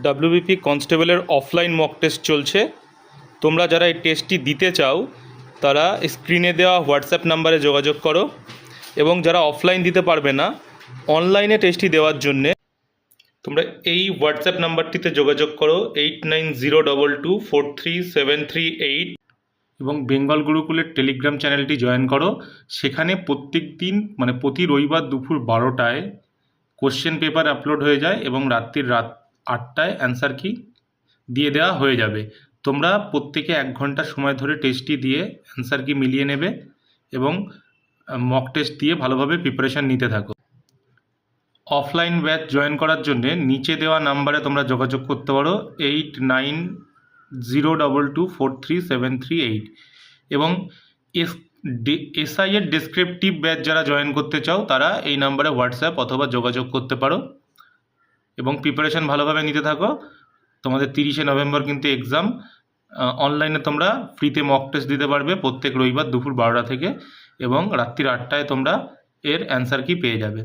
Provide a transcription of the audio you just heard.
WBP কনস্টেবলের offline mock test চলছে। তোমরা যারা এই টেস্টটি দিতে চাও তারা স্ক্রিনে দেওয়া হোয়াটসঅ্যাপ নাম্বারে যোগাযোগ করো, এবং যারা অফলাইন দিতে পারবে না অনলাইনে টেস্টটি দেওয়ার জন্যে তোমরা এই হোয়াটসঅ্যাপ নাম্বারটিতে যোগাযোগ করো 8902243738 এবং বেঙ্গল গুরুকুলের টেলিগ্রাম চ্যানেলটি জয়েন করো। সেখানে প্রত্যেক দিন প্রতি রবিবার দুপুর 12টায় কোশ্চেন পেপার আপলোড হয়ে যায় এবং রাত 8টায় অ্যান্সার কি দিয়ে দেওয়া হয়ে যাবে। তোমরা প্রত্যেকে 1 ঘন্টা সময় ধরে টেস্টটি দিয়ে অ্যান্সার কি মিলিয়ে নেবে এবং মক টেস্ট দিয়ে ভালোভাবে প্রিপারেশান নিতে থাকো। অফলাইন ব্যাচ জয়েন করার জন্যে নিচে দেওয়া নাম্বারে তোমরা যোগাযোগ করতে পারো 8902243738 এবং এসআই এর ডেসক্রিপটিভ ব্যাচ যারা জয়েন করতে চাও তারা এই নাম্বারে হোয়াটসঅ্যাপ অথবা যোগাযোগ করতে পারো এবং প্রিপারেশান ভালোভাবে নিতে থাকো। তোমাদের 30শে নভেম্বর কিন্তু এক্সাম। অনলাইনে তোমরা ফ্রিতে মক টেস্ট দিতে পারবে প্রত্যেক রবিবার দুপুর 12টা থেকে, এবং রাত্রির 8টায় তোমরা এর অ্যান্সার কি পেয়ে যাবে।